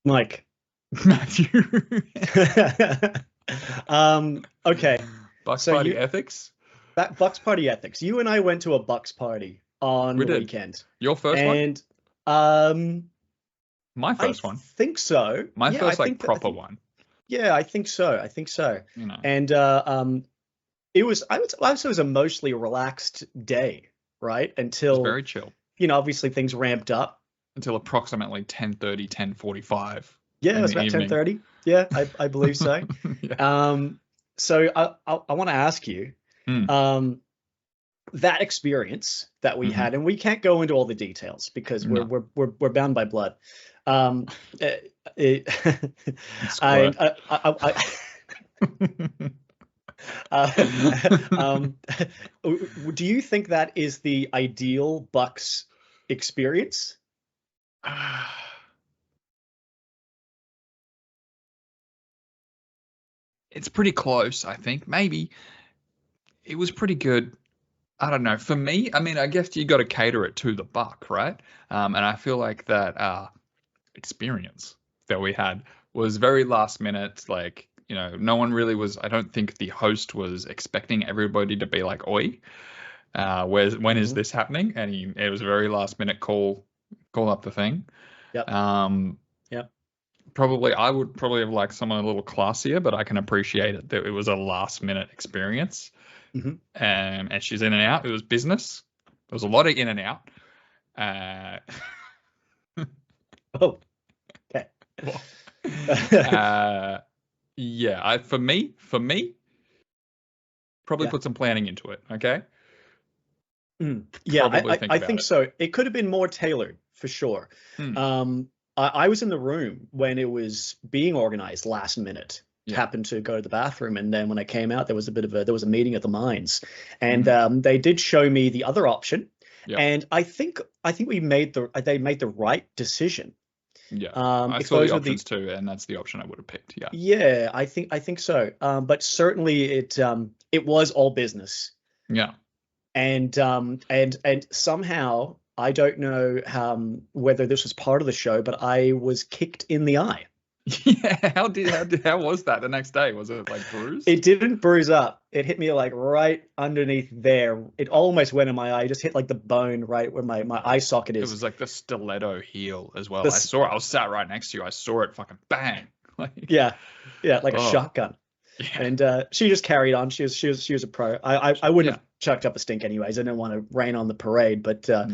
Mike. Matthew. Okay. Bucks So party ethics. that Bucks party ethics. You and I went to a Bucks party on We the did. weekend. Your first one? And My I first one. think so. My Yeah, first I like think proper one. Yeah, I think so. I think so. You know. And it was I would say it was a mostly relaxed day, right? It was Until, very chill. Obviously things ramped up. Until approximately 10:30, 10:45 Yeah, it in was the about evening. 10:30. Yeah, I believe so. Yeah. So I want to ask you, Hmm. that experience that we Mhm. had, and we can't go into all the details because No. we're bound by blood. Um, it, Squirt. um, do you think that is the ideal Bucks experience? It's pretty close, I think. Maybe it was pretty good. I don't know. For me, I mean, I guess you got to cater it to the Buck, right? And I feel like that experience that we had was very last minute. Like, no one really was. I don't think the host was expecting everybody to be like, "Oi, when is Mhm. this happening?" And it was a very last minute call up the thing. Yep. Um, Yep. I would probably have liked someone a little classier, but I can appreciate it that it was a last minute experience. Hmm. And she's in and out. It was business. There was a lot of in and out. Uh, Oh, okay. well, yeah. For me, probably Yeah. put some planning into it. Okay. Yeah, Probably think I about think it. so. It could have been more tailored for sure. Hmm. I was in the room when it was being organized last minute. Yeah. Happened to go to the bathroom, and then when I came out, there was a meeting at the mines, and Mhm. they did show me the other option, Yeah. and I think they made the right decision. Yeah. I If saw the those were the options too, and that's the option I would have picked. Yeah. Yeah, I think so. But certainly it was all business. Yeah. And somehow I don't know whether this was part of the show, but I was kicked in the eye. Yeah. How was that the next day? Was it like bruised? It didn't bruise up. It hit me like right underneath there. It almost went in my eye. It just hit like the bone right where my eye socket It is. was like the stiletto heel as well. I This, saw it. I was sat right next to you. I saw it fucking bang. Like, yeah, yeah, like a oh, shotgun. yeah. And she just carried on. She was a pro. I wouldn't Yeah. have chucked up a stink anyways. I didn't want to rain on the parade, but No.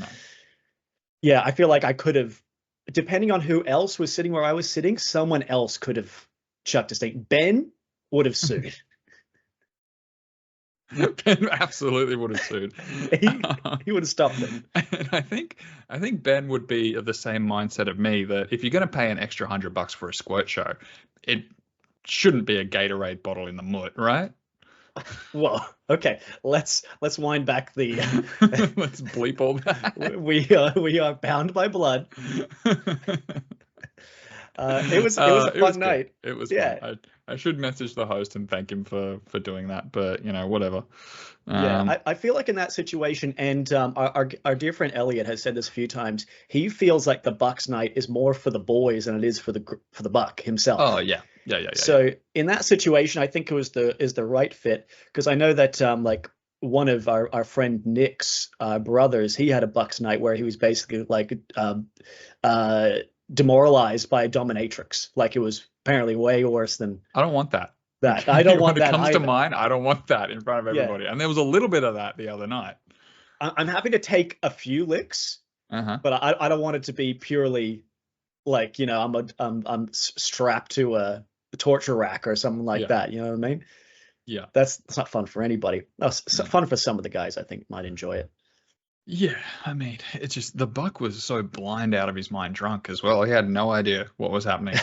yeah, I feel like I could have, depending on who else was sitting where I was sitting, someone else could have chucked a stink. Ben would have sued. Ben absolutely would have sued. he he would have stopped them. And I think Ben would be of the same mindset of me that if you're going to pay an extra $100 for a squirt show, it shouldn't be a Gatorade bottle in the mutt, right? Whoa. Okay, let's wind back the. Let's bleep all that. We are bound by blood. It was a It was fun good. night. It was fun. Yeah. I should message the host and thank him for doing that, but whatever. Yeah, Um, I feel like in that situation, and our dear friend Elliot has said this a few times. He feels like the Bucks night is more for the boys than it is for the Buck oh himself. yeah, yeah. So in that situation, I think it was the right fit because I know that like one of our friend Nick's brothers, he had a Bucks night where he was basically like uh, demoralized by a dominatrix. Like it was apparently way worse than I don't want that. that. I don't When want it that comes to either. mine, I don't want that in front of Yeah, everybody. And there was a little bit of that the other night. I'm happy to take a few licks, Uh-huh. but I don't want it to be purely like I'm strapped to a torture rack or something like Yeah. that. You know what I mean? Yeah. That's not fun for anybody. That's No. fun for some of the guys. I think might enjoy it. Yeah, I mean, it's just the Buck was so blind out of his mind drunk as well. He had no idea what was happening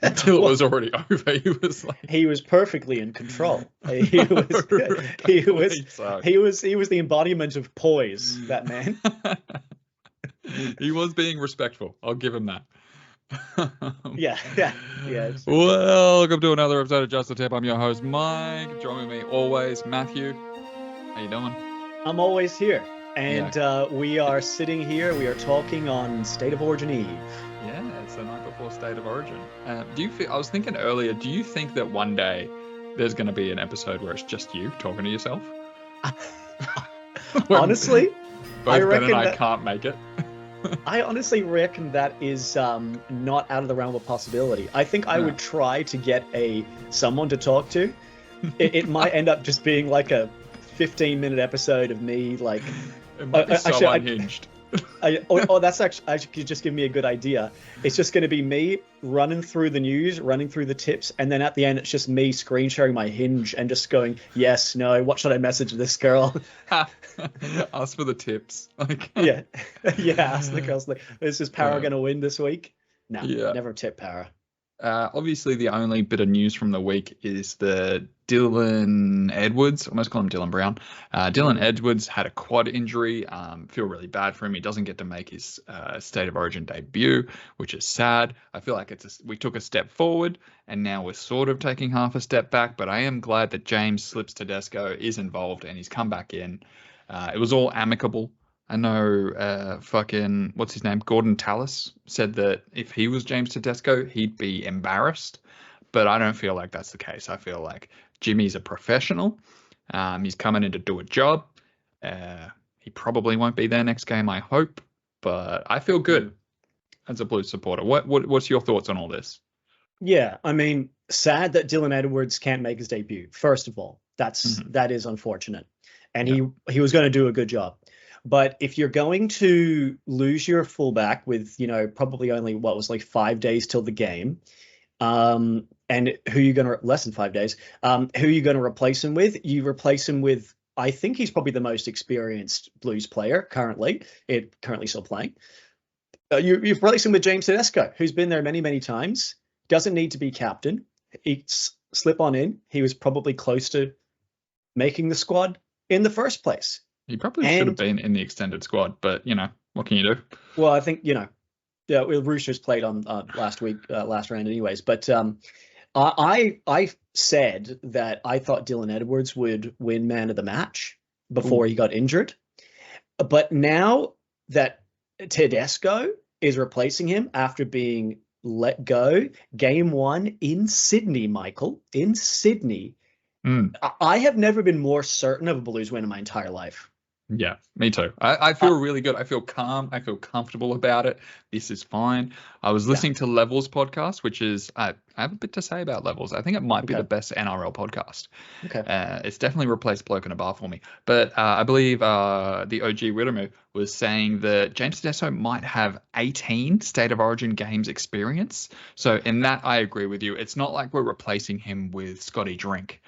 until it Well, was already over. He was like he was perfectly in control. He was apparently so. he was the embodiment of poise. That man. He was being respectful. I'll give him that. Yeah, yeah, yeah. Welcome to another episode of Just the Tip. I'm your host, Mike. Joining me always, Matthew. How you doing? I'm always here, and Yeah. we are sitting here. We are talking on State of Origin Eve. Yes. the night before State of Origin. Do you feel? I was thinking earlier. Do you think that one day there's going to be an episode where it's just you talking to yourself? Honestly, both Ben and I can't make it. I honestly reckon that is not out of the realm of possibility. I think I would try to get someone to talk to. It might end up just being like a 15-minute episode of me, like. It might be so unhinged. That's actually just give me a good idea. It's just going to be me running through the news, running through the tips, and then at the end it's just me screen sharing my Hinge and just going, yes, no, what should I message this girl? Ask for the tips. Yeah, ask the girls, like, is Para going to win this week? No, never tip Para. Obviously, the only bit of news from the week is the Dylan Edwards. I almost call him Dylan Brown. Dylan Edwards had a quad injury. Feel really bad for him. He doesn't get to make his State of Origin debut, which is sad. I feel like we took a step forward, and now we're sort of taking half a step back. But I am glad that James Tedesco is involved and he's come back in. It was all amicable. I know what's his name? Gordon Tallis said that if he was James Tedesco, he'd be embarrassed. But I don't feel like that's the case. I feel like Jimmy's a professional. He's coming in to do a job. He probably won't be there next game, I hope. But I feel good as a Blues supporter. What's your thoughts on all this? Yeah, I mean, sad that Dylan Edwards can't make his debut. First of all, that is unfortunate. And he was going to do a good job. But if you're going to lose your fullback with, probably only 5 days till the game, and who you going to less than 5 days, who you going to replace him with? You replace him with, I think he's probably the most experienced Blues player currently still playing. You replace him with James Tedesco, who's been there many, many times, doesn't need to be captain. He slip on in. He was probably close to making the squad in the first place. He probably should have been in the extended squad, but, what can you do? Well, I think, Roosters played on last round anyways. But I said that I thought Dylan Edwards would win man of the match before he got injured. But now that Tedesco is replacing him after being let go, game 1 in Sydney, Michael, in Sydney, I have never been more certain of a Blues win in my entire life. Yeah, me too. I feel really good. I feel calm. I feel comfortable about it. This is fine. I was listening to Levels podcast, which is I have a bit to say about Levels. I think it might be the best NRL podcast. Okay. It's definitely replaced Bloke in a Bar for me. But I believe the OG Riddimu was saying that James Tedesco might have 18 State of Origin games experience. So in that, I agree with you. It's not like we're replacing him with Scotty Drink.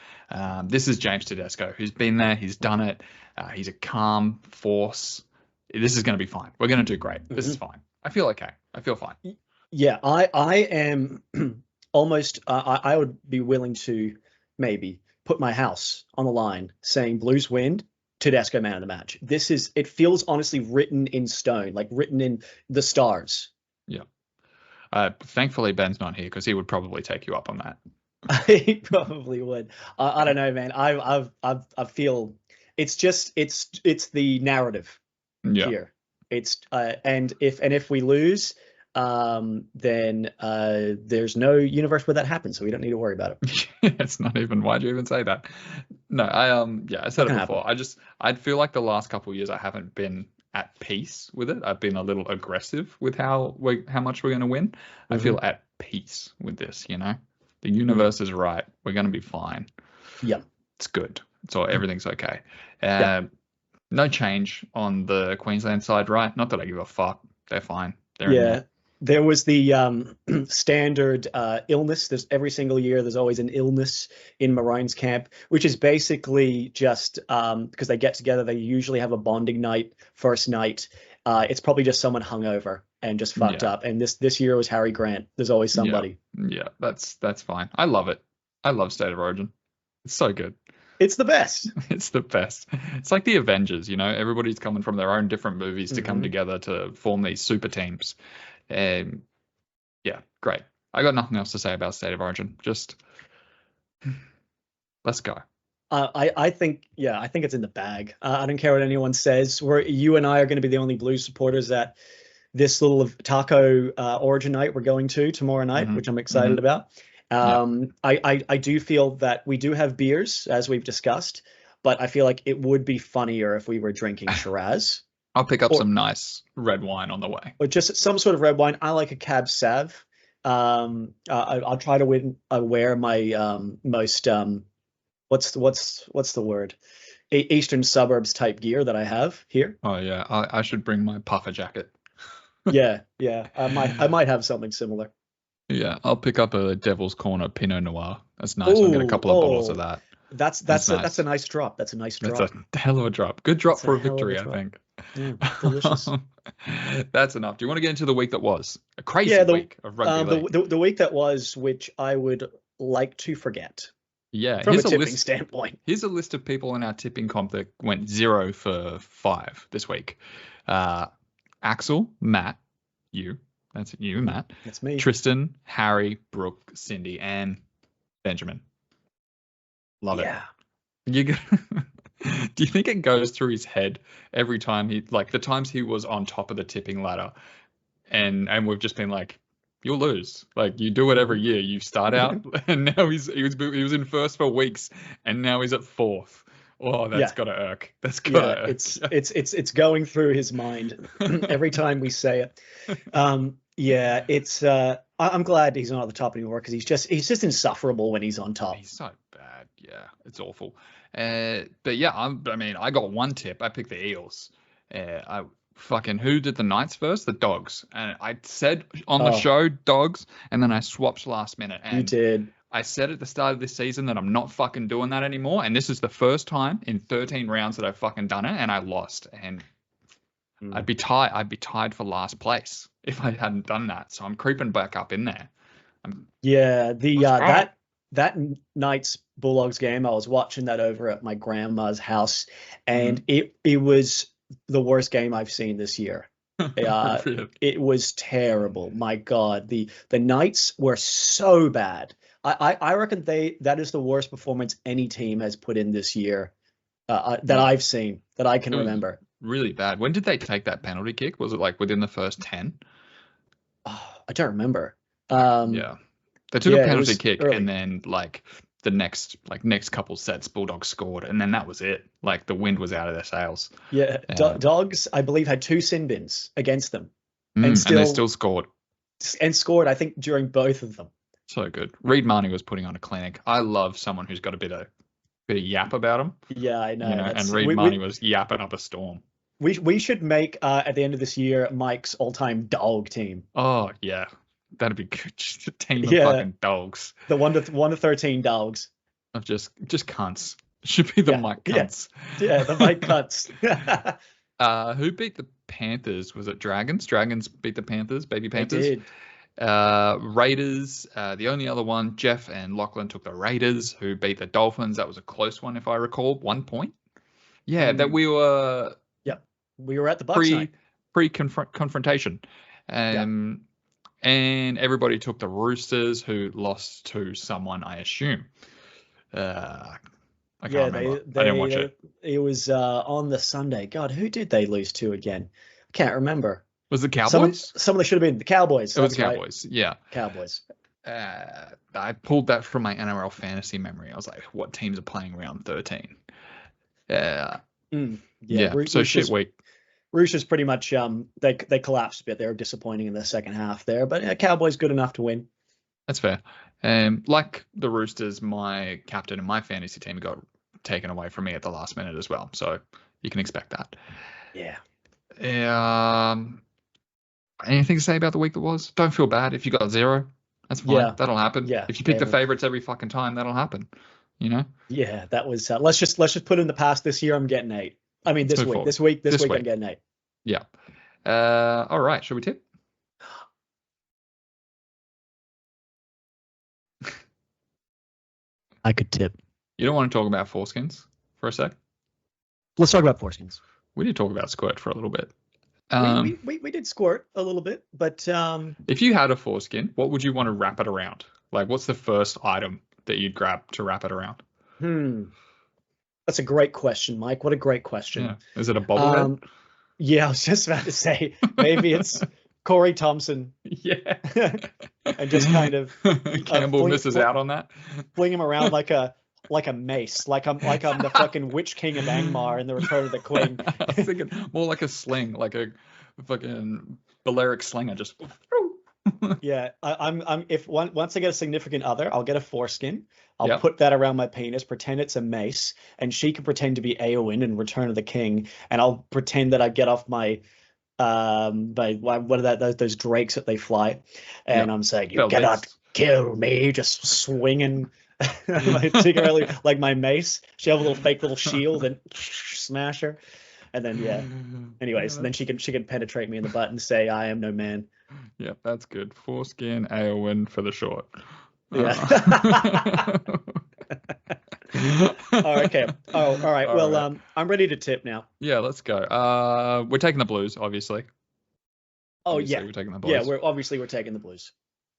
This is James Tedesco, who's been there. He's done it. He's a calm force. This is going to be fine. We're going to do great. This is fine. I feel okay. I feel fine. Yeah, I am almost, I would be willing to maybe put my house on the line saying Blues win, Tedesco man of the match. It feels honestly written in stone, like written in the stars. Yeah. Thankfully, Ben's not here because he would probably take you up on that. He probably would. I don't know, man. I feel it's the narrative here. It's and if we lose, then there's no universe where that happens, so we don't need to worry about it. It's not even. Why'd you even say that? No, I said it before. I feel like the last couple of years I haven't been at peace with it. I've been a little aggressive with how much we're going to win. I feel at peace with this. The universe is right. We're going to be fine. Yeah, it's good. So everything's okay. No change on the Queensland side, right? Not that I give a fuck. They're fine. There was the standard illness. There's every single year. There's always an illness in Maroon's camp, which is basically just because they get together. They usually have a bonding night, first night. It's probably just someone hungover and just fucked up. And this year was Harry Grant. There's always somebody. Yeah, that's fine. I love it. I love State of Origin. It's so good. It's the best. It's the best. It's like the Avengers, everybody's coming from their own different movies to come together to form these super teams. And great. I got nothing else to say about State of Origin. Just let's go. I think it's in the bag. I don't care what anyone says. You and I are going to be the only Blues supporters that this little taco origin night we're going to tomorrow night, which I'm excited about. I do feel that we do have beers, as we've discussed, but I feel like it would be funnier if we were drinking Shiraz. I'll pick up some nice red wine on the way. Or just some sort of red wine. I like a Cab Sav. I'll try to wear my most what's the word? Eastern suburbs type gear that I have here. Oh yeah, I should bring my puffer jacket. yeah. I might have something similar. Yeah, I'll pick up a Devil's Corner Pinot Noir. That's nice. I'll get a couple of bottles of that. That's a nice drop. That's a nice drop. That's a hell of a drop. Good drop for a victory, I think. Yeah, delicious. That's enough. Do you want to get into the week that was? A crazy week of rugby league. The week that was, which I would like to forget. Yeah, from a tipping standpoint. Here's a list of people in our tipping comp that went 0 for 5 this week. Axel, Matt, you. That's you, Matt. That's me. Tristan, Harry, Brooke, Cindy, and Benjamin. Love it. Do you think it goes through his head every time the times he was on top of the tipping ladder, and we've just been like, you'll lose. Like, you do it every year. You start out, and now he was in first for weeks, and now he's at fourth. Oh, that's gotta irk. That's gotta irk. It's going through his mind every time we say it. It's I'm glad he's not at the top anymore, because he's just insufferable when he's on top. He's so bad. Yeah, it's awful. But yeah, I got one tip. I picked the Eels. Who did the Knights first? The Dogs. And I said on the show Dogs, and then I swapped last minute. And you did. I said at the start of this season that I'm not fucking doing that anymore, and this is the first time in 13 rounds that I've fucking done it, and I lost. And I'd be tied for last place if I hadn't done that. So I'm creeping back up in there. That Knights Bulldogs game, I was watching that over at my grandma's house, and it was the worst game I've seen this year. It was terrible. My God, the Knights were so bad. I reckon that is the worst performance any team has put in this year that I've seen, that I can remember. Really bad. When did they take that penalty kick? Was it like within the first 10? I don't remember. They took a penalty kick, early. And then the next couple sets, Bulldogs scored, and then that was it. Like, the wind was out of their sails. Yeah, Dogs, I believe, had 2 sin bins against them, and they still scored. And scored, I think, during both of them. So good. Reed Marnie was putting on a clinic. I love someone who's got a bit of yap about him. Yeah, I know. And Reed Marnie was yapping up a storm. We should make at the end of this year Mike's all-time dog team. Oh yeah, that'd be good. Just a team of fucking dogs. The 1 to 13 dogs. Of just cunts. Should be the Mike cunts. Yeah, the Mike cunts. Who beat the Panthers? Was it Dragons? Dragons beat the Panthers. Baby Panthers. They did. Raiders, the only other one, Jeff and Lachlan took the Raiders, who beat the Dolphins. That was a close one, if I recall. 1 point. Yeah, that we were. Yep, we were at the Bucks night. Confrontation, and everybody took the Roosters, who lost to someone, I assume. I can't remember. I didn't watch it. It was on the Sunday. God, who did they lose to again? I can't remember. Was it Cowboys? Some of them should have been the Cowboys. It was Cowboys, right. Yeah. Cowboys. I pulled that from my NRL fantasy memory. I was like, what teams are playing round 13? So shit week. Roosters pretty much they collapsed a bit. They were disappointing in the second half there, but Cowboys good enough to win. That's fair. Like the Roosters, my captain and my fantasy team got taken away from me at the last minute as well. So you can expect that. Yeah. Anything to say about the week that was? Don't feel bad if you got 0. That's fine. Yeah. That'll happen. Yeah. If you pick the favorites every fucking time, that'll happen. You know? Yeah, that was. Let's just put in the past. This year, I'm getting 8. I mean, this week, I'm getting 8. Yeah. All right. Shall we tip? I could tip. You don't want to talk about Foreskins for a sec? Let's talk about Foreskins. We did talk about Squirt for a little bit. We did Squirt a little bit, but if you had a foreskin, what would you want to wrap it around? Like, what's the first item that you'd grab to wrap it around? That's a great question, Mike. What a great question. Yeah. Is it a bobblehead? Yeah, I was just about to say maybe it's Corey Thompson, Yeah. and just kind of Campbell misses out on that. fling him around like a mace, like I'm the fucking Witch King of Angmar in the Return of the King. I was thinking more like a sling, like a fucking Balearic slinger, just. Yeah, I'm if once I get a significant other, I'll get a foreskin. I'll Yep. put that around my penis, pretend it's a mace, and she can pretend to be Eowyn in Return of the King, and I'll pretend that I get off my what are those drakes that they fly, and Yep. I'm saying you Fell cannot beast. kill me, just swinging my particularly like my mace. She have a fake little shield and smash her, and then yeah. Anyways, Yeah, then she can penetrate me in the butt and say I am no man. yeah, that's good. Foreskin Eowyn for the short. Yeah. Oh, okay. Oh, all right. All Well, right. I'm ready to tip now. Yeah, let's go. We're taking the Blues, obviously. Oh Obviously, yeah, we're taking the yeah. Blues. We're taking the Blues.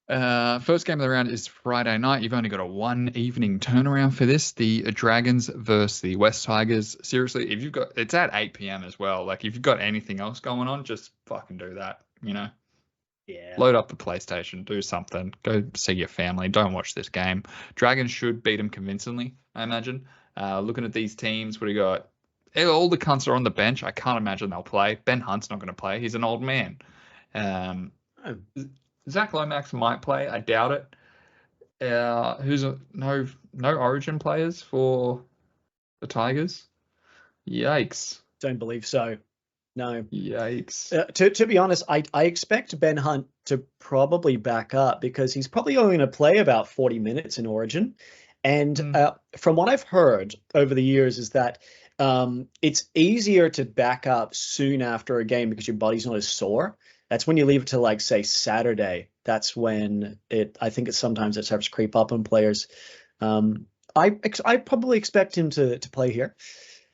First game of the round is Friday night. You've only got a one evening turnaround for this. The Dragons versus the West Tigers. Seriously, if you've got, it's at 8 p.m. as well. Like, if you've got anything else going on, just fucking do that. Yeah. Load up the PlayStation, do something, go see your family. Don't watch this game. Dragons should beat them convincingly, I imagine. Looking at these teams, what do you got? All the cunts are on the bench. I can't imagine they'll play. Ben Hunt's not going to play. He's an old man. Oh, Zach Lomax might play. I doubt it. No Origin players for the Tigers? Yikes. don't believe so. No. Yikes. To be honest, I expect Ben Hunt to probably back up because he's probably only going to play about 40 minutes in Origin. And from what I've heard over the years is that it's easier to back up soon after a game because your body's not as sore. That's when you leave it to like say Saturday. That's when I think sometimes it starts to creep up on players. I probably expect him to play here.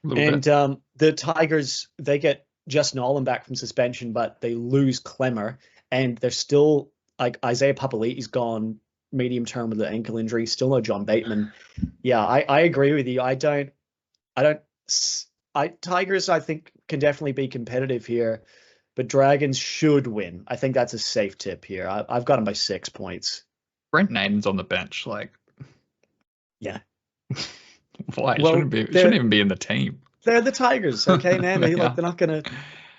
And the Tigers, they get Justin Nolan back from suspension, but they lose Clemmer, and they're still like Isaiah Papali'i's gone medium term with the ankle injury. Still no John Bateman. Yeah, I agree with you. Tigers I think can definitely be competitive here, but Dragons should win. I think that's a safe tip here. I've got them by 6 points. Brent Naden's on the bench. Like, yeah. Why? Well, shouldn't even be in the team. They're the Tigers, okay, man. They're not gonna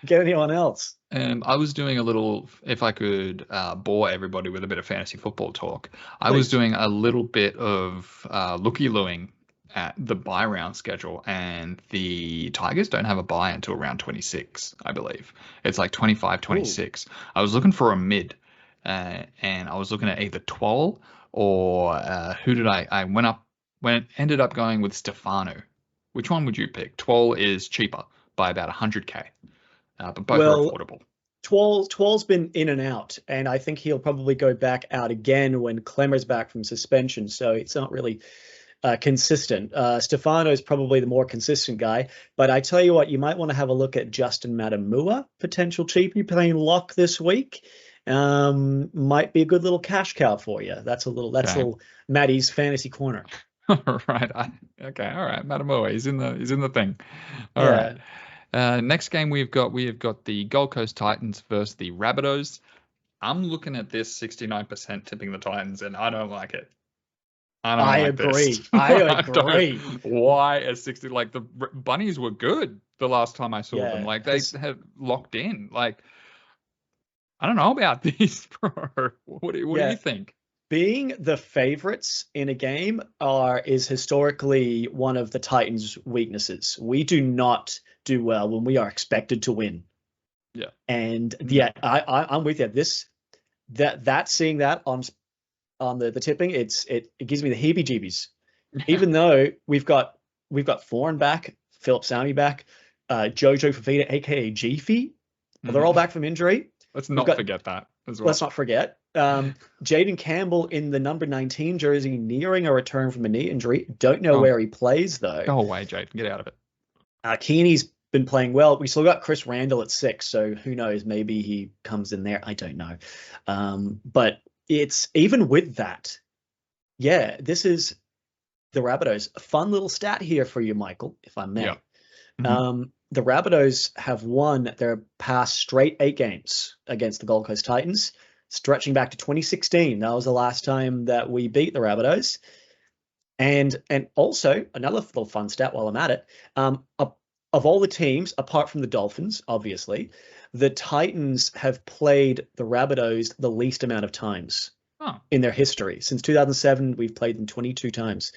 get anyone else. I was doing a little, if I could bore everybody with a bit of fantasy football talk, I Please. was doing a little bit of looky-looing at the bye round schedule, and the Tigers don't have a bye until round 26, I believe. It's like 25, 26. Ooh. I was looking for a mid, and I was looking at either Twal or who did I ended up going with Stefano. Which one would you pick? Twal is cheaper by about 100k, but both are affordable. Twal's been in and out, and I think he'll probably go back out again when Clemmer's back from suspension, so it's not really consistent. Stefano is probably the more consistent guy, but I tell you what, you might want to have a look at Justin Matamua, potential cheapie playing lock this week. Might be a good little cash cow for you. That's a little Maddie's fantasy corner. Right. Okay. All right. Matamua, he's in the thing. All right. Next game we've got the Gold Coast Titans versus the Rabbitohs. I'm looking at this 69% tipping the Titans, and I don't like it. I agree. Why at 60? Like, the Bunnies were good the last time I saw them. Like, they had locked in. Like, I don't know about these, bro. What do you think? Being the favorites in a game is historically one of the Titans' weaknesses. We do not do well when we are expected to win. Yeah. And I'm with you. Seeing that on the tipping, it gives me the heebie-jeebies. Even though we've got Foreign back, Philip Sami back, Jojo Fafita, aka G-Fee. They're all back from injury. Let's not forget that as well. Let's not forget. Jaden Campbell in the number 19 jersey nearing a return from a knee injury. Don't know where he plays, though. Go away, Jaden. Get out of it. Keeney's been playing well. We still got Chris Randall at 6, so who knows? Maybe he comes in there. I don't know. But it's even with that. Yeah, this is the Rabbitohs. A fun little stat here for you, Michael, if I may. Yeah. Mm-hmm. the Rabbitohs have won their past straight 8 games against the Gold Coast Titans, stretching back to 2016. That was the last time that we beat the Rabbitohs. And also another little fun stat while I'm at it, of all the teams, apart from the Dolphins, obviously, the Titans have played the Rabbitohs the least amount of times in their history. Since 2007, we've played them 22 times.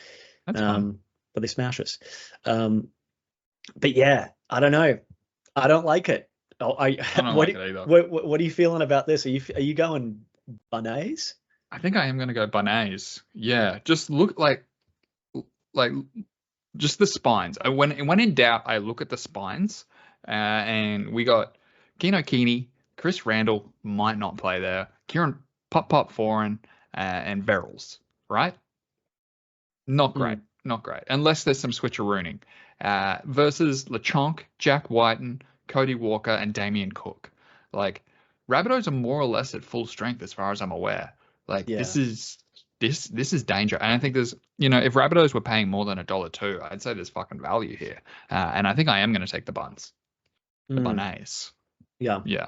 That's fun. But they smash us. But yeah, I don't know. I don't like it. I don't like it either. What are you feeling about this? Are you going banays? I think I am going to go banays. Yeah, just look like just the spines. When in doubt, I look at the spines, and we got Keno Keeney, Chris Randall might not play there, Kieran Pop Foran, and Verrills, right? Not great, not great, unless there's some switcherooning. Versus LeChonk, Jack Whiten, Cody Walker, and Damien Cook. Like, Rabbitohs are more or less at full strength as far as I'm aware. Like, this is danger. And I think there's, if Rabbitohs were paying more than $1.02, I'd say there's fucking value here. And I think I am going to take the buns. The bunays. Yeah. Yeah.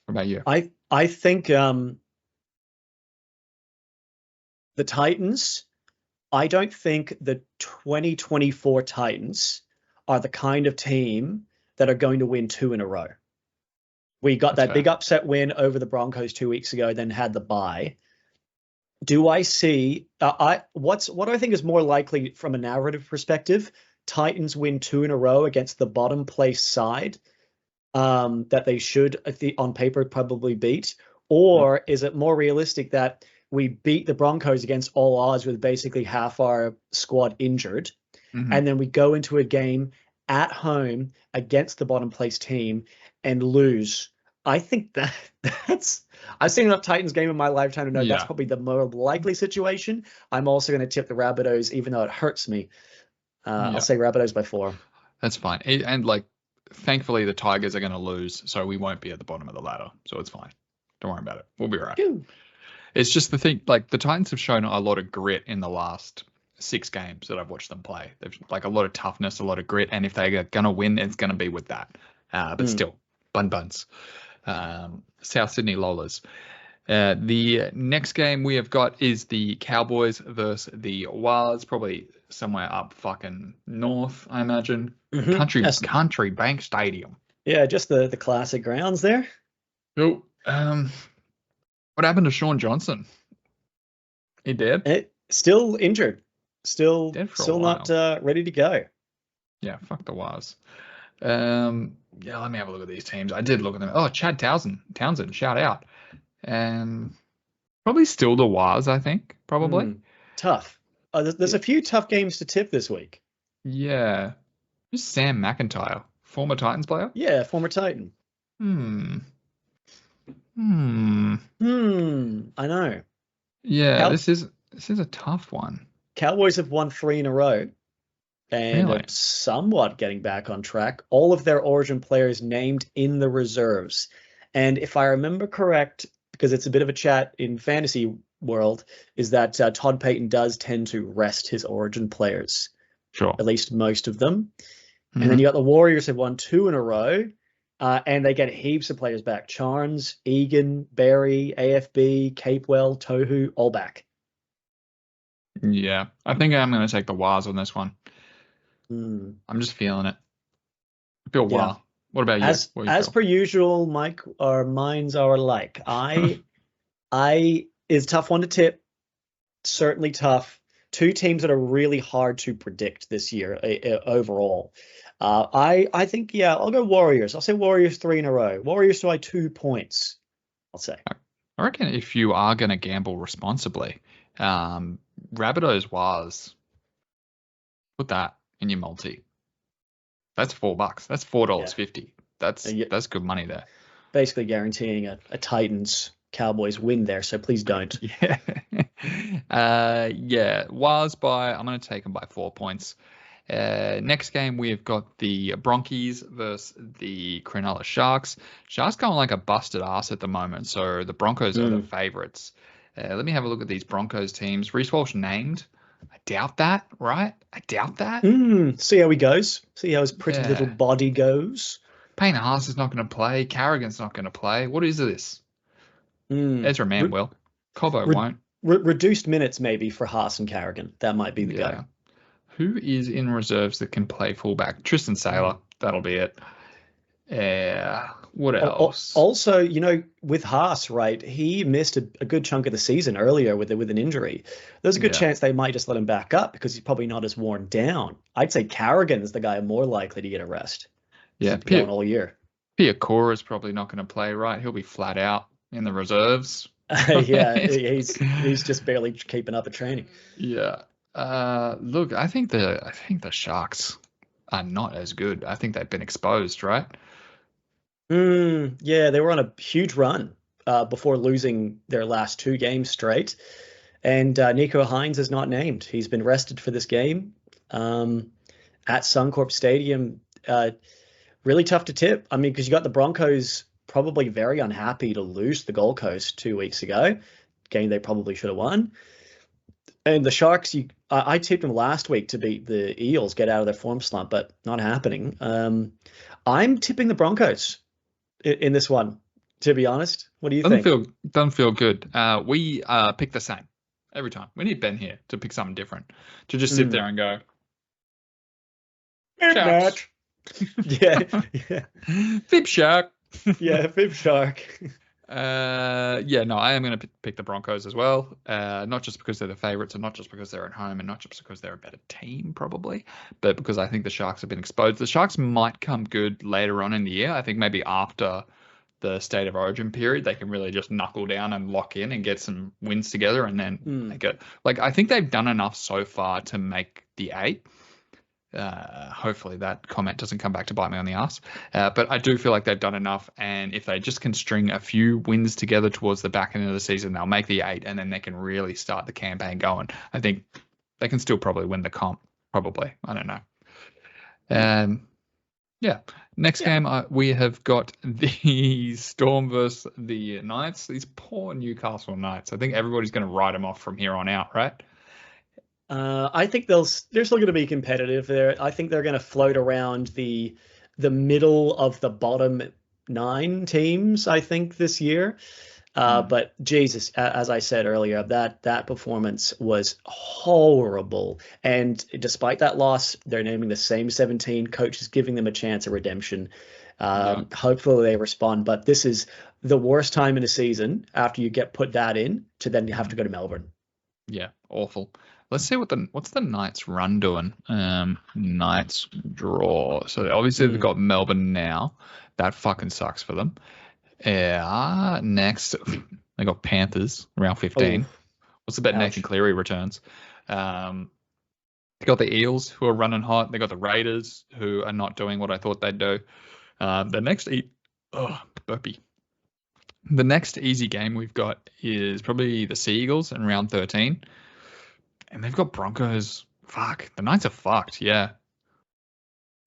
What about you? I think the Titans, I don't think the 2024 Titans are the kind of team that are going to win 2 in a row. We got that big upset win over the Broncos 2 weeks ago, then had the bye. Do I see what do I think is more likely from a narrative perspective? Titans win 2 in a row against the bottom place side that they should, on paper, probably beat, or is it more realistic that we beat the Broncos against all odds with basically half our squad injured, and then we go into a game at home against the bottom place team and lose? I think that's I've seen enough Titans game in my lifetime to know that's probably the more likely situation. I'm also going to tip the Rabbitohs, even though it hurts me. I'll say Rabbitohs by 4. That's fine. And thankfully the Tigers are going to lose, so we won't be at the bottom of the ladder. So it's fine. Don't worry about it. We'll be all right. Phew. It's just the thing, the Titans have shown a lot of grit in the last 6 games that I've watched them play. They've a lot of toughness, a lot of grit, and if they're going to win, it's going to be with that. But still, buns. South Sydney Lolas. The next game we have got is the Cowboys versus the Wars, probably somewhere up fucking north, I imagine. Country Bank Stadium. Yeah, just the classic grounds there. Nope. What happened to Sean Johnson? He dead? Still injured. Still not ready to go. Yeah, fuck the Wars. Let me have a look at these teams. I did look at them. Oh, Chad Townsend, shout out. Probably still the Wars, I think. Probably. Tough. There's a few tough games to tip this week. Yeah. Just Sam McIntyre, former Titans player? Yeah, former Titan. I know. Yeah, this is a tough one. Cowboys have won 3 in a row. And are somewhat getting back on track. All of their origin players named in the reserves. And if I remember correct, because it's a bit of a chat in fantasy world, is that Todd Payton does tend to rest his origin players. Sure. At least most of them. And then you got the Warriors have won 2 in a row. And they get heaps of players back. Charnes, Egan, Berry, AFB, Capewell, Tohu, all back. Yeah. I think I'm going to take the Wars on this one. I'm just feeling it. I feel wow. What about you? As per usual, Mike, our minds are alike. It's a tough one to tip. Certainly tough. 2 teams that are really hard to predict this year overall. I think, I'll go Warriors. I'll say Warriors 3 in a row. Warriors by 2 points, I'll say. I reckon if you are going to gamble responsibly, Rabbitohs Wars, put that in your multi. That's $4. That's $4.50. That's good money there. Basically guaranteeing a Titans Cowboys win there, so please don't. Wars I'm going to take them by 4 points. Next game we've got the Broncos versus the Cronulla Sharks. Sharks going like a busted ass at the moment, so the Broncos are the favourites. Let me have a look at these Broncos teams. Reece Walsh named. I doubt that, right? I doubt that. See how he goes. See how his pretty little Yeah. body goes. Payne Haas is not going to play. Carrigan's not going to play. What is this? Ezra Mann Re- will. Cobbo re- won't. reduced minutes maybe for Haas and Carrigan. That might be the Yeah. go. Who is in reserves that can play fullback? Tristan Saylor. That'll be it. What else? Also, you know, with Haas, right, he missed a good chunk of the season earlier with an injury. There's a good chance they might just let him back up because he's probably not as worn down. I'd say Carrigan is the guy more likely to get a rest. Yeah, He's been going all year. Pia Cora is probably not going to play, right? He'll be flat out in the reserves. Yeah, he's just barely keeping up at training. Yeah. Look, I think the Sharks are not as good. I think they've been exposed, right? Yeah, they were on a huge run before losing their last 2 games straight. And Nico Hines is not named. He's been rested for this game at Suncorp Stadium. Really tough to tip. I mean, because you got the Broncos probably very unhappy to lose the Gold Coast 2 weeks ago, game they probably should have won. And the Sharks, I tipped them last week to beat the Eels, get out of their form slump, but not happening. I'm tipping the Broncos in this one, to be honest. What do you think? Doesn't feel good. We pick the same every time. We need Ben here to pick something different, to just sit there and go, Sharks. Yeah. Fib Shark. Yeah, Fib Shark. No, I am going to pick the Broncos as well. Not just because they're the favourites, and not just because they're at home, and not just because they're a better team, probably, but because I think the Sharks have been exposed. The Sharks might come good later on in the year. I think maybe after the State of Origin period, they can really just knuckle down and lock in and get some wins together, and then make it. Like, I think they've done enough so far to make the 8. Hopefully that comment doesn't come back to bite me on the ass. But I do feel like they've done enough, and if they just can string a few wins together towards the back end of the season, they'll make the 8, and then they can really start the campaign going. I think they can still probably win the comp. Probably. I don't know. Next game, we have got the Storm versus the Knights. These poor Newcastle Knights. I think everybody's going to write them off from here on out, right? I think they're still going to be competitive there. I think they're going to float around the middle of the bottom 9 teams, I think, this year. But Jesus, as I said earlier, that performance was horrible. And despite that loss, they're naming the same 17. Coach is giving them a chance of redemption. Hopefully they respond. But this is the worst time in the season after you get put that in to then have to go to Melbourne. Yeah, awful. Let's see what's the Knights run doing. Knights draw. So obviously they've got Melbourne now. That fucking sucks for them. Next they got Panthers round 15. What's the bet? Nathan Cleary returns. They got the Eels who are running hot. They got the Raiders who are not doing what I thought they'd do. The next easy game we've got is probably the Sea Eagles in round 13. And they've got Broncos. Fuck. The Knights are fucked. Yeah.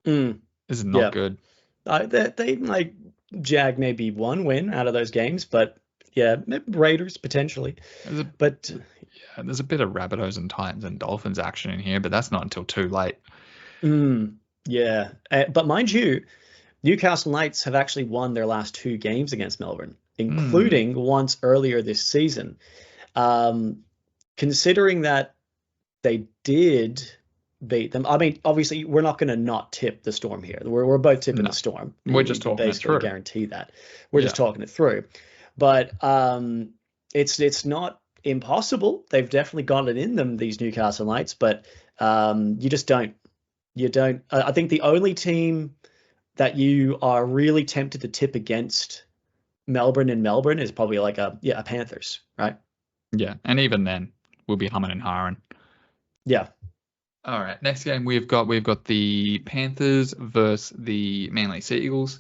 This is not good. They might jag maybe 1 win out of those games, but yeah, Raiders potentially. There's a bit of Rabbitohs and Titans and Dolphins action in here, but that's not until too late. Yeah. But mind you, Newcastle Knights have actually won their last 2 games against Melbourne, including once earlier this season. Considering that they did beat them. I mean, obviously, we're not going to not tip the Storm here. We're both tipping the Storm. We're just talking it through. Guarantee that. We're just talking it through. But it's not impossible. They've definitely got it in them, these Newcastle Knights. But you just don't. You don't. I think the only team that you are really tempted to tip against Melbourne is probably like a Panthers, right? Yeah, and even then, we'll be humming and hawing. Yeah. All right. Next game we've got the Panthers versus the Manly Sea Eagles.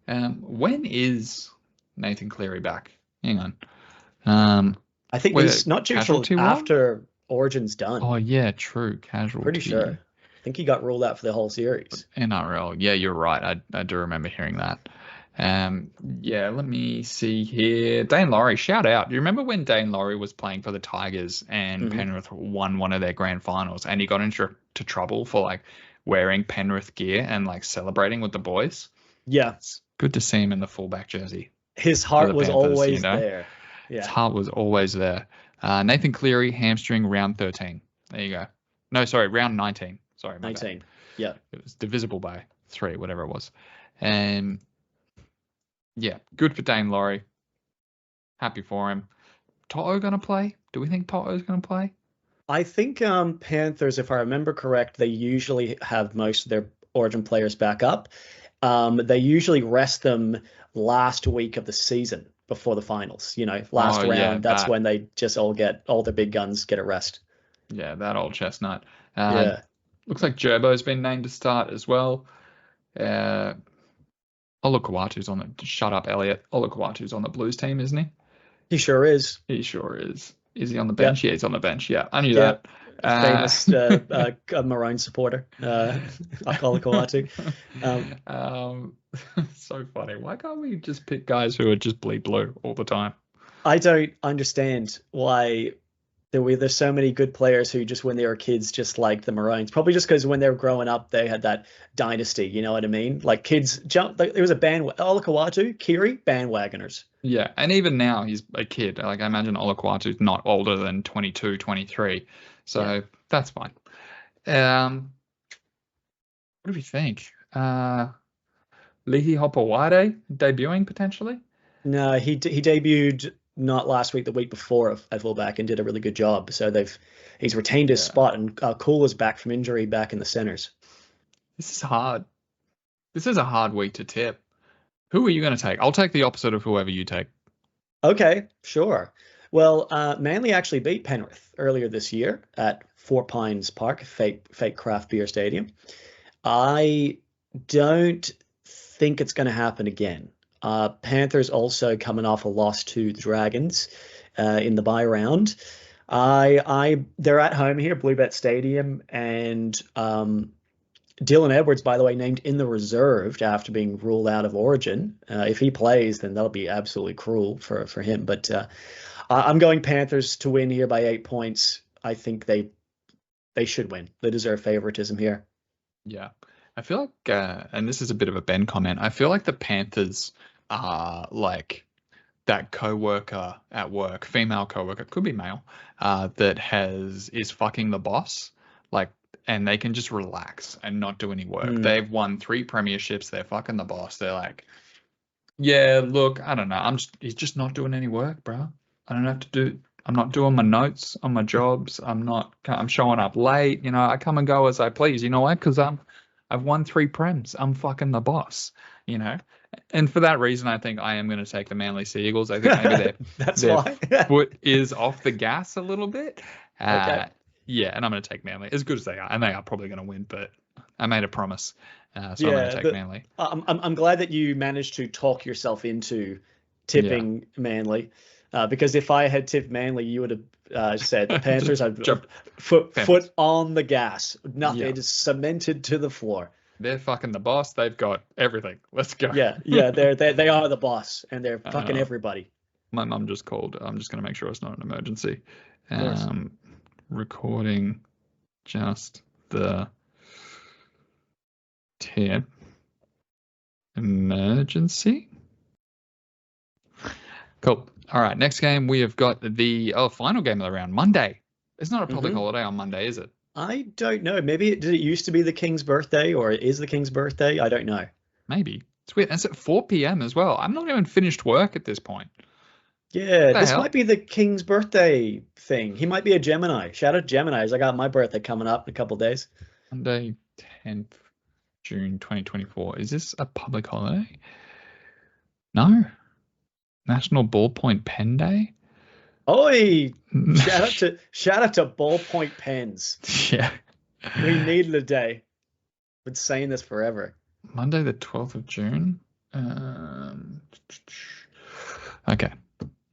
When is Nathan Cleary back? Hang on. I think he's not due till after Origin's done. Oh yeah, true. Casualty. Pretty sure. I think he got ruled out for the whole series. NRL. Yeah, you're right. I do remember hearing that. Yeah, let me see here. Dane Laurie, shout out. Do you remember when Dane Laurie was playing for the Tigers and Hmm. Penrith won one of their grand finals and he got into trouble for like wearing Penrith gear and like celebrating with the boys? Yeah, It's good to see him in the fullback jersey his for heart the was Panthers, you always know? there. His Yeah, heart was always there. Nathan Cleary, hamstring, round 13. There you go. No, sorry, round 19. Sorry, my bad. 19. Yeah. It was divisible by 3, whatever it was. And yeah, good for Dane Laurie. Happy for him. Toto gonna play? Do we think Toto's gonna play? I think Panthers, if I remember correct, they usually have most of their Origin players back up. They usually rest them last week of the season before the finals. Last Oh yeah, round, that's when they just all the big guns get a rest. that old chestnut. Uh, Yeah, looks like Gerbo's been named to start as well. Uh, Olukwatu's on the shut up, Elliot. Olukwatu's on the Blues team, isn't he? he sure is. He sure is. Is he on the Yeah, bench? Yeah, he's on the bench. Yeah, I knew yeah. that. Uh, Famous Maroon supporter, Akala Kawatu. um, so funny. Why can't we just pick guys who are just bleed blue all the time? I don't understand why there's so many good players who just when they were kids just liked the Maroons. Probably just because when they were growing up they had that dynasty. You know what I mean? Like kids jump. Like, there was a band Olakawatu, Kiri bandwagoners. Yeah, and even now he's a kid. Like I imagine Olukwatu's not older than 22, 23. Yeah. So that's fine. Um, what do we think? Leahy Hopewade debuting potentially? No, he debuted not last week, the week before at fullback and did a really good job. So he's retained his Yeah. spot and Cool is back from injury back in the centers. This is hard. This is a hard week to tip. Who are you going to take? I'll take the opposite of whoever you take. Okay, sure. Well, Manly actually beat Penrith earlier this year at Four Pines Park, fake craft beer stadium. I don't think it's going to happen again. Panthers also coming off a loss to the Dragons in the bye round. They're at home here, Bluebet Stadium, and Dylan Edwards, by the way, named in the reserve after being ruled out of Origin. If he plays, then that'll be absolutely cruel for him. But I'm going Panthers to win here by 8 points. I think they should win. They deserve favoritism here. Yeah. I feel like, and this is a bit of a Ben comment, I feel like the Panthers are like that co-worker at work, female co-worker, could be male, that is fucking the boss, like, and they can just relax and not do any work. They've won 3 premierships. They're fucking the boss. They're like, yeah, look, I don't know. He's just not doing any work, bro. I'm not doing my notes on my jobs. I'm showing up late. I come and go as I please. You know why? Because I've won 3 prems. I'm fucking the boss, And for that reason, I think I am going to take the Manly Sea Eagles. I think maybe their why. foot is off the gas a little bit. Okay. Yeah, and I'm going to take Manly, as good as they are. And they are probably going to win, but I made a promise. So I'm going to take Manly. I'm glad that you managed to talk yourself into tipping Manly. Because if I had tipped Manly, you would have said the Panthers have foot on the gas. Nothing. It is cemented to the floor. They're fucking the boss. They've got everything. Let's go. Yeah. They are the boss, and they're fucking everybody. My mum just called. I'm just going to make sure it's not an emergency. Of Recording just the tip. Emergency. Cool. All right. Next game, we have got the final game of the round, Monday. It's not a public holiday on Monday, is it? I don't know. Maybe did it used to be the King's birthday, or is the King's birthday? I don't know. Maybe. It's weird. It's at 4 p.m. as well. I'm not even finished work at this point. Yeah, this might be the King's birthday thing. He might be a Gemini. Shout out Geminis. I got my birthday coming up in a couple of days. Monday, 10th June 2024. Is this a public holiday? No. National Ballpoint Pen Day? Oi! Shout out to ballpoint pens. Yeah. We needed a day. Been saying this forever. Monday the 12th of June. Okay.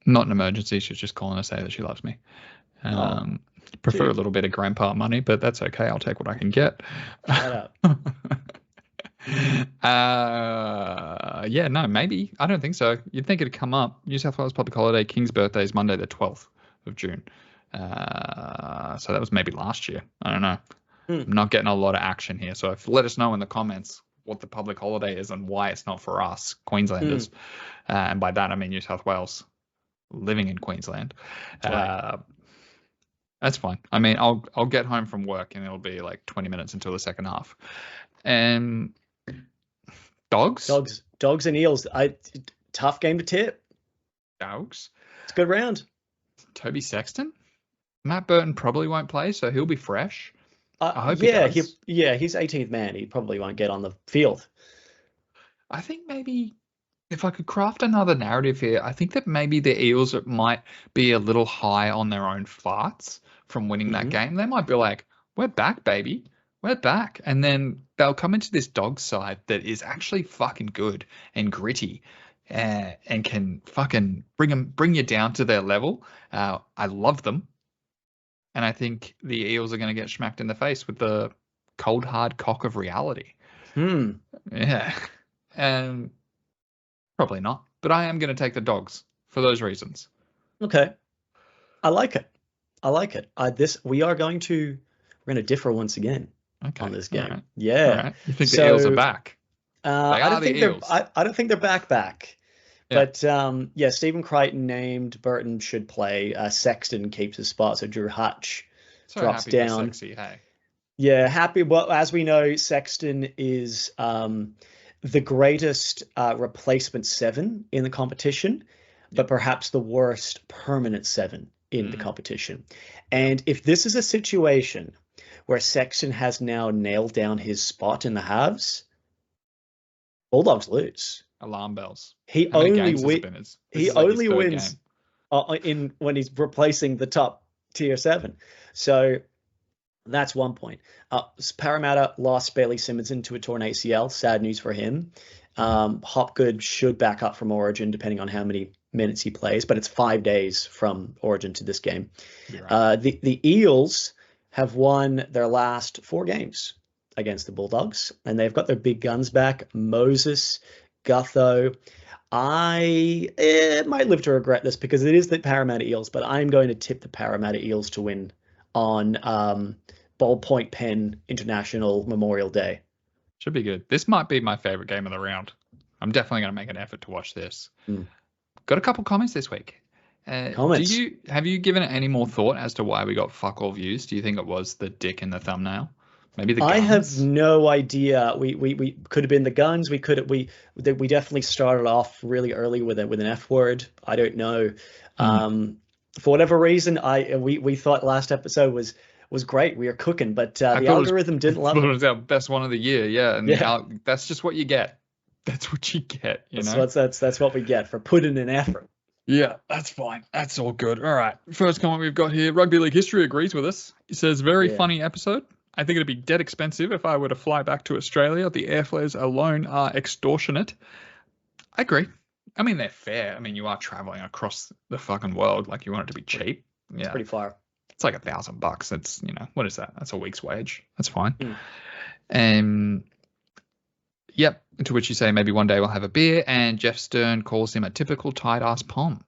Not an emergency. She's just calling to say that she loves me. Prefer a little bit of grandpa money, but that's okay. I'll take what I can get. Shut up. Yeah, no, maybe. I don't think so. You'd think it'd come up. New South Wales public holiday. King's birthday is Monday, the 12th of June. So that was maybe last year. I don't know. Hmm. I'm not getting a lot of action here. So let us know in the comments what the public holiday is and why it's not for us, Queenslanders. And by that, I mean New South Wales living in Queensland. Right. That's fine. I mean, I'll get home from work and it'll be like 20 minutes until the second half. And dogs? Dogs and Eels. Tough game to tip. Dogs. It's a good round. Toby Sexton? Matt Burton probably won't play, so he'll be fresh. I hope he does. He's 18th man. He probably won't get on the field. I think maybe if I could craft another narrative here, I think that maybe the Eels might be a little high on their own farts from winning that game. They might be like, we're back, baby. We're back. And then they'll come into this dog side that is actually fucking good and gritty and can fucking bring you down to their level. I love them. And I think the Eels are going to get smacked in the face with the cold, hard cock of reality. Yeah. And probably not. But I am going to take the Dogs for those reasons. Okay. I like it. We're going to differ once again on this game. Right. Yeah. Right. You think the Eels are back? I don't think they're back. Yeah. But Stephen Crichton named Burton should play. Sexton keeps his spot, so Drew Hutch drops down. Sexy, hey. Yeah, happy. Well, as we know, Sexton is the greatest replacement 7 in the competition, but perhaps the worst permanent 7 in the competition. And if this is a situation where Sexton has now nailed down his spot in the halves, Bulldogs lose. Alarm bells. He only wins when he's replacing the top tier 7. So that's one point. Parramatta lost Bailey Simonson to a torn ACL. Sad news for him. Hopgood should back up from Origin depending on how many minutes he plays, but it's 5 days from Origin to this game. Right. The Eels have won their last 4 games against the Bulldogs, and they've got their big guns back. Moses, Gutho. I might live to regret this because it is the Parramatta Eels, but I'm going to tip the Parramatta Eels to win on Ballpoint Pen International Memorial Day. Should be good. This might be my favorite game of the round. I'm definitely going to make an effort to watch this. Got a couple comments this week. Comments. Have you given it any more thought as to why we got fuck all views? Do you think it was the dick in the thumbnail? Maybe the guns? I have no idea. We could have been the guns. We definitely started off really early with an F word. I don't know. For whatever reason, we thought last episode was great. We were cooking, but the algorithm didn't love it. It was our best one of the year, yeah. And that's just what you get. That's what you get. That's what we get for putting in effort. Yeah, that's fine. That's all good. All right. First comment we've got here. Rugby League History agrees with us. He says, very funny episode. I think it'd be dead expensive if I were to fly back to Australia. The airfares alone are extortionate. I agree. I mean, they're fair. I mean, you are traveling across the fucking world. Like, you want it to be cheap. Yeah. It's pretty far. It's like $1,000. That's, what is that? That's a week's wage. That's fine. Yep. To which you say, maybe one day we'll have a beer. And Jeff Stern calls him a typical tight-ass pom.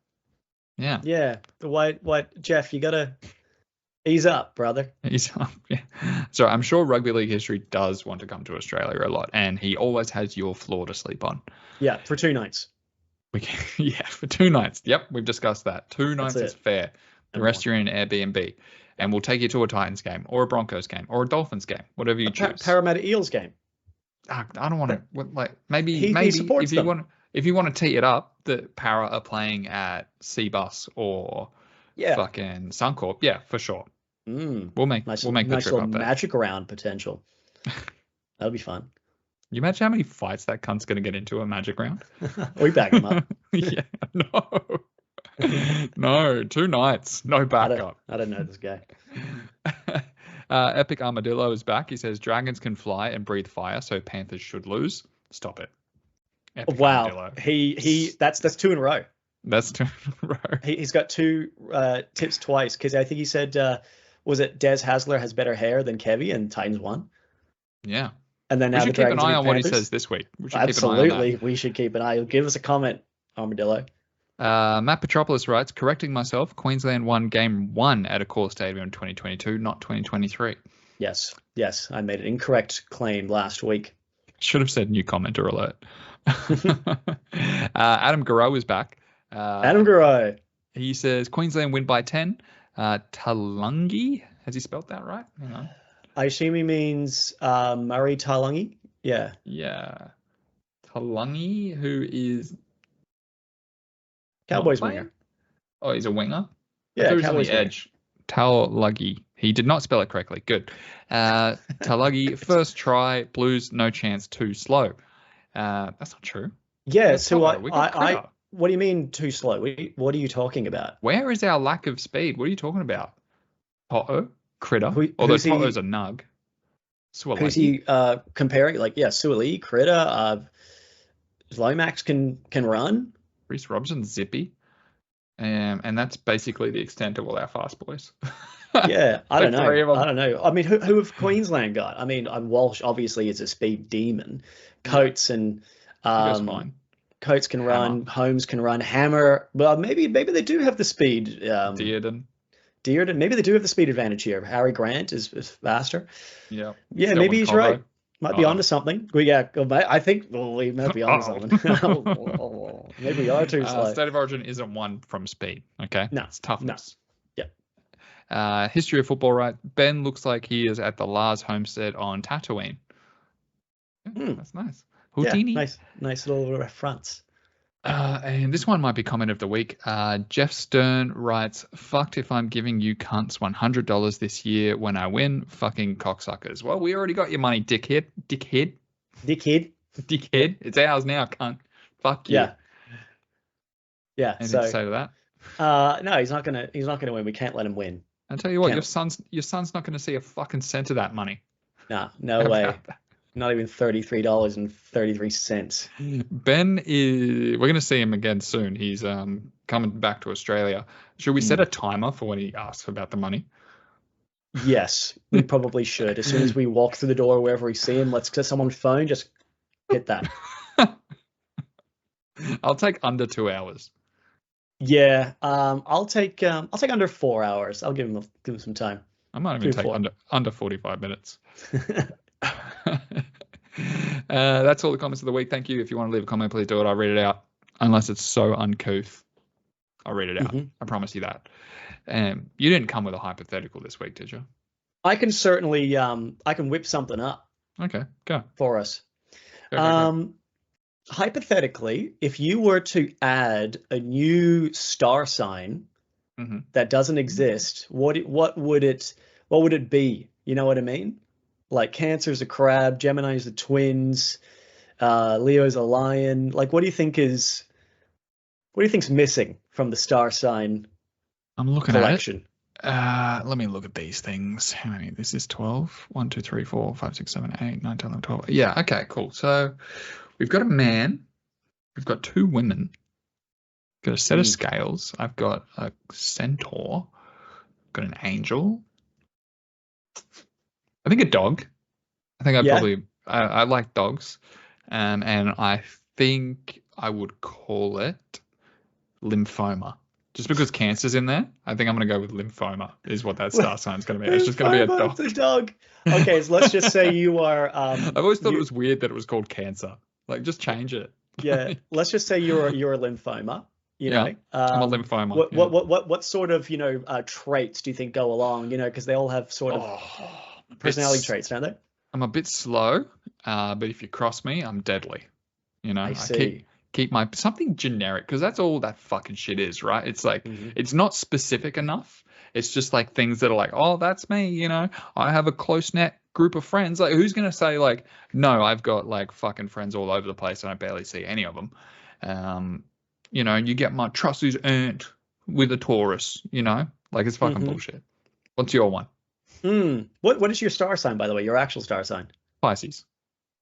Yeah. Yeah. What, Jeff, you got to ease up, brother. Ease up, yeah. So I'm sure Rugby League History does want to come to Australia a lot. And he always has your floor to sleep on. Yeah, for 2 nights. For 2 nights. Yep, we've discussed that. 2 nights is fair. The rest you're in Airbnb. And we'll take you to a Titans game or a Broncos game or a Dolphins game, whatever you choose. Parramatta Eels game. I don't want to, maybe if you want to tee it up, the Para are playing at Seabus or fucking Suncorp. Yeah, for sure. We'll make the trip up there. Magic round potential. That'll be fun. You imagine how many fights that cunt's going to get into a magic round? We back him up. Yeah, no, 2 nights, no backup. I don't know this guy. Epic Armadillo is back. He says dragons can fly and breathe fire, so Panthers should lose. Stop it. Epic Armadillo. That's 2 in a row. That's 2 in a row. He's got 2 tips twice because I think he said was it Des Hasler has better hair than Kevy and Titans won. Yeah. And then We now the should keep an Dragons will eye be on what he Panthers. says this week. We should keep an eye on Absolutely, we should keep an eye. Give us a comment, Armadillo. that. Matt Petropolis writes, correcting myself, Queensland won game 1 at a core stadium in 2022, not 2023. Yes, I made an incorrect claim last week. Should have said new commenter alert. Adam Garreau is back. Adam Garreau. He says Queensland win by 10. Talungi, has he spelled that right? Hang on. I assume he means Murray Taulagi. Yeah. Yeah. Talungi, who is Cowboys winger. Oh, he's a winger? Yeah, Cowboys Cowboys on the edge. Talagi. He did not spell it correctly. Good. Talagi, first try. Blues, no chance. Too slow. That's not true. Yeah, so Critter. what do you mean too slow? What are you talking about? Where is our lack of speed? What are you talking about? Toto? Critter? Although Toto's a nug. Who's he comparing? Like, yeah, Suoli, Critter, Lomax can run. Reece Robson, zippy. And that's basically the extent of all our fast boys. Yeah, I don't know. Three of them. I don't know. I mean, who have Queensland got? I mean, Walsh obviously is a speed demon. Coates and Coates can run. Holmes can run. Hammer. Well, maybe they do have the speed. Dearden. Maybe they do have the speed advantage here. Harry Grant is faster. Yeah. Yeah, maybe he's right. Might be onto something. Well, yeah, I think we might be onto something. Maybe we are too slow. State of Origin isn't one from speed. Okay. No, it's toughness. No. History of football, right? Ben looks like he is at the Lars homestead on Tatooine. Yeah, that's nice. Houdini. Yeah, nice little reference. And this one might be comment of the week. Jeff Stern writes, fucked if I'm giving you cunts $100 this year when I win. Fucking cocksuckers. Well, we already got your money, dickhead. It's ours now, cunt. Fuck you. Yeah. Anything to say to that? No, he's not gonna win. We can't let him win. I'll tell you what, your son's not gonna see a fucking cent of that money. Nah, no way. Not even $33.33. Ben we're going to see him again soon. He's coming back to Australia. Should we set a timer for when he asks about the money? Yes, we probably should. As soon as we walk through the door, wherever we see him, let's get someone's phone, just hit that. I'll take under 2 hours. Yeah, I'll take under 4 hours. I'll give him some time. I might even take under 45 minutes. That's all the comments of the week. Thank you. If you want to leave a comment, please do it. I'll read it out. Unless it's so uncouth, I'll read it out. I promise you that. You didn't come with a hypothetical this week, did you? I can certainly I can whip something up. Okay, go. For us. Go. Hypothetically, if you were to add a new star sign that doesn't exist, what would it be? You know what I mean? Like Cancer's a crab, Gemini's the twins, Leo's a lion. Like, what do you think's missing from the star sign? I'm looking collection? At it. Let me look at these things. How many? This is 12. 1, 2, 3, 4, 5, 6, 7, 8, 9, 10, 11, 12. Yeah. Okay. Cool. So we've got a man. We've got 2 women. Got a set of scales. I've got a centaur. Got an angel. I think a dog. I think I like dogs. And I think I would call it lymphoma. Just because cancer's in there, I think I'm going to go with lymphoma is what that star sign's going to be. It's just going to be a dog. It's a dog. Okay, so let's just say you are... I've always thought it was weird that it was called cancer. Like, just change it. Yeah, let's just say you're a lymphoma. You know, I'm a lymphoma. What sort of traits do you think go along? You know, because they all have sort of personality traits, don't they? I'm a bit slow, but if you cross me, I'm deadly. You know, I see. Keep my something generic because that's all that fucking shit is, right? It's like it's not specific enough. It's just like things that are like, oh, that's me. You know, I have a close net group of friends. Like, who's gonna say like, no, I've got like fucking friends all over the place and I barely see any of them. You know, you get my trust is earned with a Taurus. You know, like it's fucking bullshit. What's your one? What is your star sign, by the way? Your actual star sign? Pisces.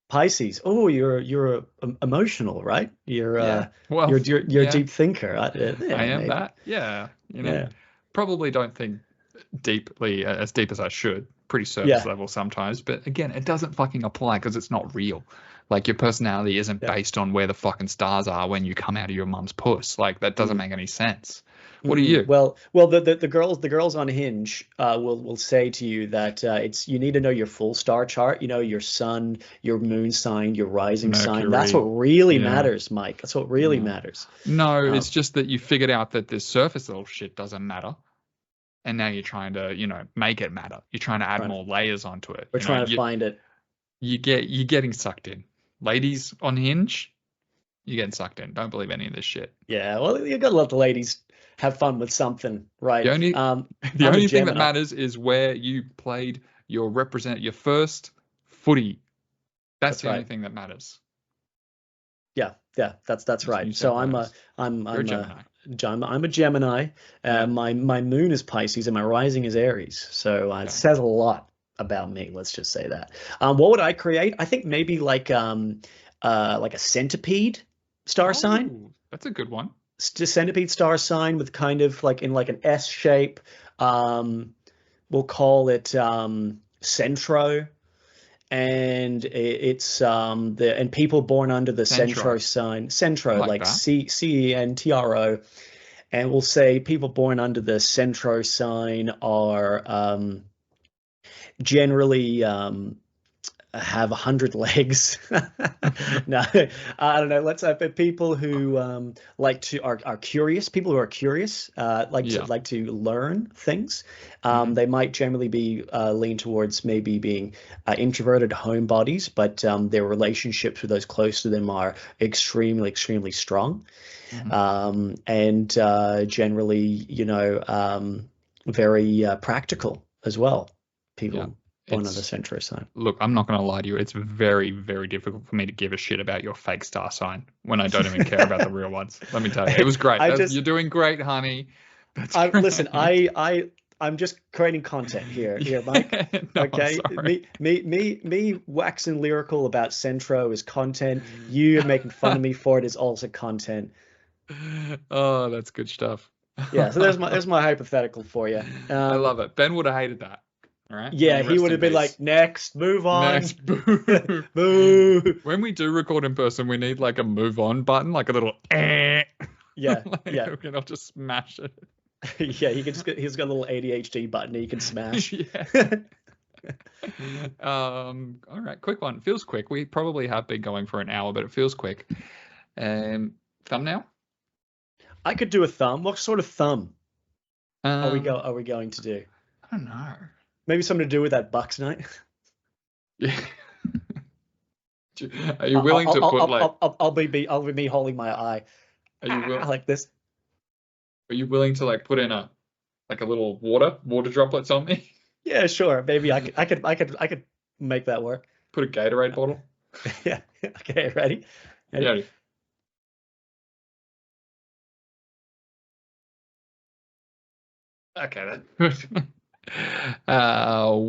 Pisces. Oh, you're emotional, right? You're well, you're a deep thinker. I am maybe. That. Yeah. You know, probably don't think deeply, as deep as I should, pretty surface Yeah, level sometimes. But again, it doesn't fucking apply because it's not real. Like your personality isn't yeah. based on where the fucking stars are when you come out of your mum's puss. Like that doesn't Mm. make any sense. What are you? Well, the girls on Hinge will say to you that it's you need to know your full star chart. You know your sun, your moon sign, your rising sign. That's what Mercury. really Yeah. matters, Mike. That's what really Yeah. matters. No, Um, it's just that you figured out that this surface level shit doesn't matter. And now you're trying to, make it matter. You're trying to add trying, more layers onto it. we're trying to find it. You're getting sucked in. Ladies on Hinge, you're getting sucked in. Don't believe any of this shit. Yeah, well, you gotta let the ladies have fun with something, right? The only the I'm a only thing that Gemini. matters is where you played your first footy. That's That's the only right. thing that matters. Yeah, that's As right. New So South I'm Wales. I'm You're a I'm Gemini. I'm a Gemini. Yeah. My moon is Pisces and my rising is Aries. So it Okay. says a lot about me. Let's just say that. What would I create? I think maybe like a centipede star sign. Oh, that's a good one. Centipede star sign with kind of like in like an S shape. Um, we'll call it Centro. And it's the and people born under the Centro Centro. sign, I Centro, like like that. Centro, and we'll say people born under the Centro sign are generally have 100 legs. No, I don't know. Let's have people who like to are curious. People who are curious, Yeah. like to learn things. Hmm. They might generally be lean towards maybe being introverted homebodies, but their relationships with those close to them are extremely strong, Hmm. and generally, very practical as well. Yeah. People born on the It's Centro sign. Look, I'm not going to lie to you. It's very, very difficult for me to give a shit about your fake star sign when I don't even care about the real ones. Let me tell you, it was great. I just You're doing great, honey. That's I listen, great. I'm just creating content here, Mike. Yeah, no, I'm Okay. sorry. Me waxing lyrical about Centro is content. You making fun of me for it is also content. Oh, that's good stuff. Yeah, so there's my hypothetical for you. I love it. Ben would have hated that. All right. May Yeah, he he rest would in have been peace. like, next, move on. Next, boo. Boo. When we do record in person, we need like a move on button, like a little Yeah, like, yeah. okay, I'll just smash it. Yeah, he's got a little ADHD button he can smash. Yeah. All right, quick one. Feels quick. We probably have been going for an hour, but it feels quick. Thumbnail? I could do a thumb. What sort of thumb Um, are we going to do? I don't know. Maybe something to do with that Bucks night. Yeah. Are you willing to put like? I'll be me holding my eye Are you will? like this. Are you willing to like put in a little water droplets on me? Yeah, sure. Maybe I could make that work. Put a Gatorade bottle? Yeah. Okay. Ready? Ready? Yeah. Okay, that's good.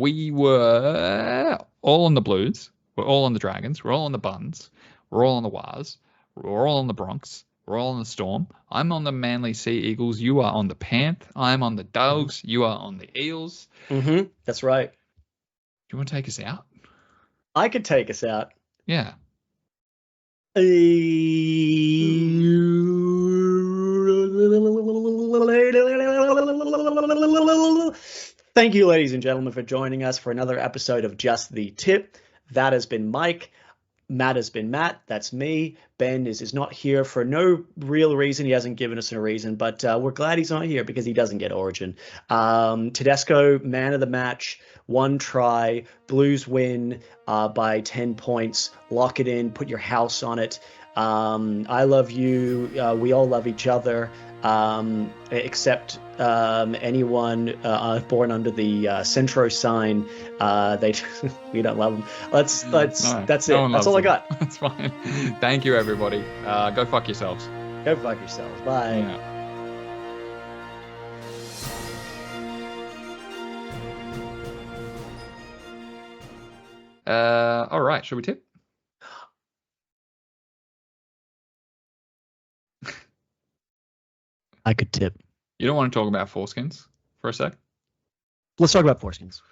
We were all on the Blues. We're all on the Dragons. We're all on the Buns. We're all on the Wars. We're all on the Bronx. We're all on the Storm. I'm on the Manly Sea Eagles. You are on the Panth. I'm on the Mm-hmm. Dogs. You are on the Eels. Mm-hmm. That's right. Do you want to take us out? I could take us out. Yeah. Thank you, ladies and gentlemen, for joining us for another episode of Just the Tip. That has been Mike. Matt has been Matt. That's me. Ben is not here for no real reason. He hasn't given us a reason, but we're glad he's not here because he doesn't get Origin. Tedesco, man of the match, 1 try. Blues win by 10 points. Lock it in. Put your house on it. I love you. We all love each other, except anyone born under the Centro sign. We don't love them. No, That's no it. one That's loves all I them. got. That's fine. Thank you, everybody. Go fuck yourselves. Go fuck yourselves. Bye. Yeah. All right. Shall we tip? I could tip. You don't want to talk about foreskins for a sec? Let's talk about Foreskins.